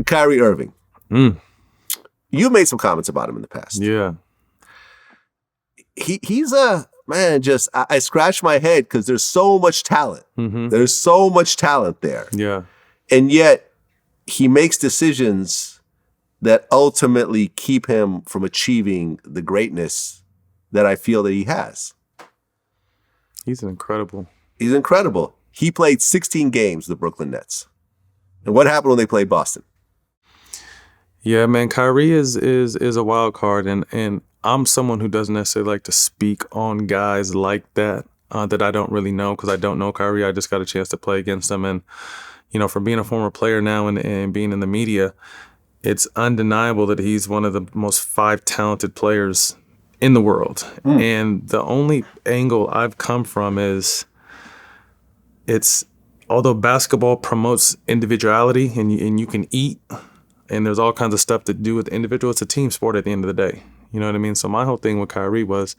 Kyrie Irving. You made some comments about him in the past. Yeah. He's a man. Just I scratch my head because there's so much talent. There's so much talent there. Yeah. And yet he makes decisions that ultimately keep him from achieving the greatness that I feel that he has. He's incredible. He's incredible. He played 16 games, the Brooklyn Nets. And what happened when they played Boston? Yeah, man, Kyrie is a wild card, and I'm someone who doesn't necessarily like to speak on guys like that that I don't really know, because I don't know Kyrie. I just got a chance to play against him, and for being a former player now and being in the media, it's undeniable that he's one of the most 5 talented players in the world. And the only angle I've come from is although basketball promotes individuality and you can eat, and there's all kinds of stuff to do with the individual, it's a team sport at the end of the day. You know what I mean? So my whole thing with Kyrie was,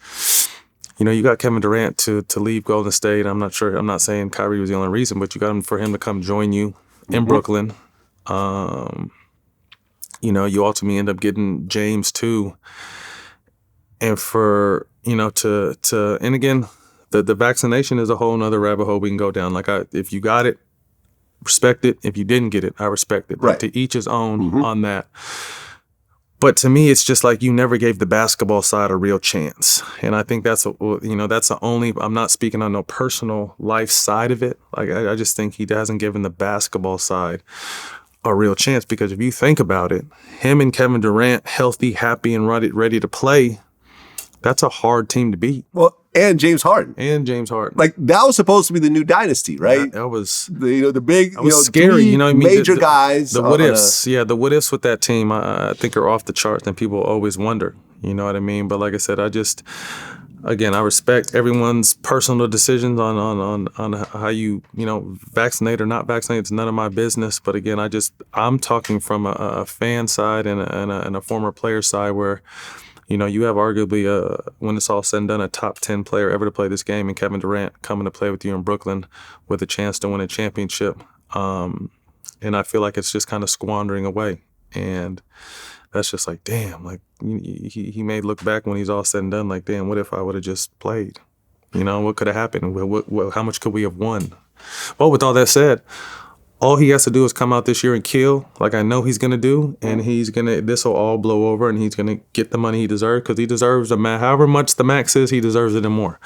you got Kevin Durant to leave Golden State. I'm not saying Kyrie was the only reason, but you got him for him to come join you in Brooklyn. You ultimately end up getting James too. And for, and again, the vaccination is a whole nother rabbit hole we can go down. Like, if you got it, respect it. If you didn't get it, I respect it. Right. Like, to each his own on that. But to me, it's just like you never gave the basketball side a real chance. And I think that's the only, I'm not speaking on no personal life side of it. Like, I just think he hasn't given the basketball side a real chance, because if you think about it, him and Kevin Durant, healthy, happy, and ready to play, that's a hard team to beat. Well, and James Harden. Like, that was supposed to be the new dynasty, right? That was the big, that was scary. Major guys. The what ifs, the what ifs with that team, I think are off the charts, and people always wonder. You know what I mean? But like I said, I respect everyone's personal decisions on how you vaccinate or not vaccinate. It's none of my business. But again, I'm talking from a fan side and a former player side where, you have arguably, when it's all said and done, a top 10 player ever to play this game, and Kevin Durant coming to play with you in Brooklyn with a chance to win a championship. And I feel like it's just kind of squandering away. And that's just like, damn, like he may look back when he's all said and done like, damn, what if I would have just played? What could have happened? How much could we have won? Well, with all that said, all he has to do is come out this year and kill, like I know he's going to do, and this will all blow over, and he's going to get the money he deserves, because he deserves however much the max is, he deserves it and more.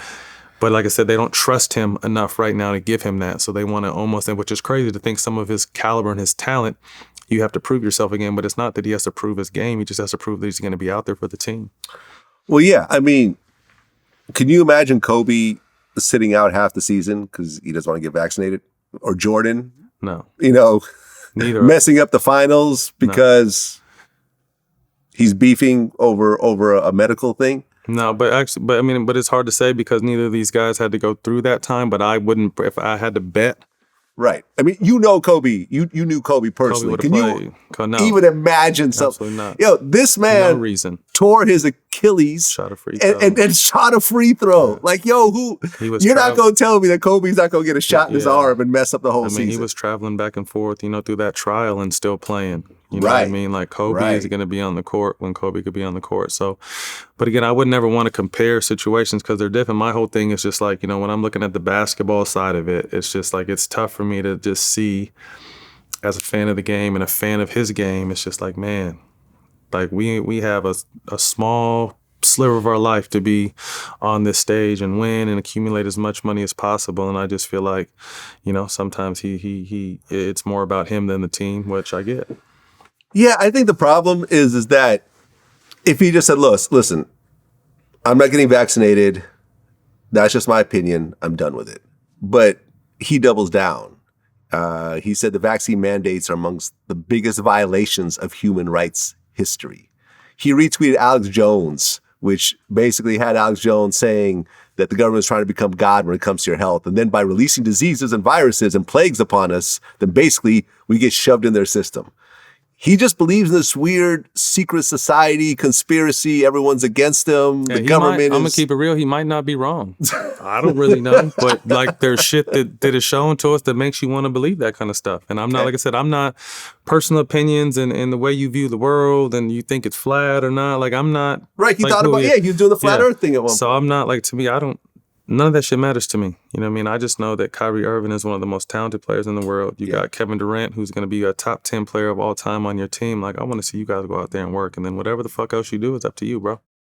But like I said, they don't trust him enough right now to give him that, so they want to almost, which is crazy to think some of his caliber and his talent, you have to prove yourself again, but it's not that he has to prove his game, he just has to prove that he's going to be out there for the team. Well, yeah, I mean, can you imagine Kobe sitting out half the season because he doesn't want to get vaccinated? Or Jordan? No. Neither. Messing up the finals because he's beefing over a medical thing? No, but it's hard to say, because neither of these guys had to go through that time, but I wouldn't, if I had to bet. Right. I mean, Kobe. You knew Kobe personally. Can you even imagine something? Absolutely not. This man no reason. Tore his Achilles, shot a free throw. And shot a free throw. Yeah. Like, you're not going to tell me that Kobe's not going to get a shot in his arm and mess up the whole season. He was traveling back and forth, through that trial and still playing. You know what I mean? Like, Kobe is going to be on the court when Kobe could be on the court. So, but again, I would never want to compare situations because they're different. My whole thing is just like, when I'm looking at the basketball side of it, it's just like, it's tough for me to just see, as a fan of the game and a fan of his game, it's just like, man, like we have a small sliver of our life to be on this stage and win and accumulate as much money as possible. And I just feel like, sometimes he it's more about him than the team, which I get. Yeah, I think the problem is that if he just said, listen, I'm not getting vaccinated, that's just my opinion, I'm done with it. But he doubles down. He said the vaccine mandates are amongst the biggest violations of human rights history. He retweeted Alex Jones, which basically had Alex Jones saying that the government is trying to become God when it comes to your health. And then by releasing diseases and viruses and plagues upon us, then basically we get shoved in their system. he just believes in this weird secret society, conspiracy. Everyone's against him. Yeah, the government I'm gonna keep it real. He might not be wrong. I don't really know, but like there's shit that is shown to us that makes you want to believe that kind of stuff. And I'm not, like I said, I'm not personal opinions and the way you view the world and you think it's flat or not. Like I'm not. Right. He like, thought about, he was doing the flat earth thing at one point. So I'm not like, to me, none of that shit matters to me. You know what I mean? I just know that Kyrie Irving is one of the most talented players in the world. You got Kevin Durant, who's going to be a top 10 player of all time on your team. Like, I want to see you guys go out there and work. And then whatever the fuck else you do is up to you, bro.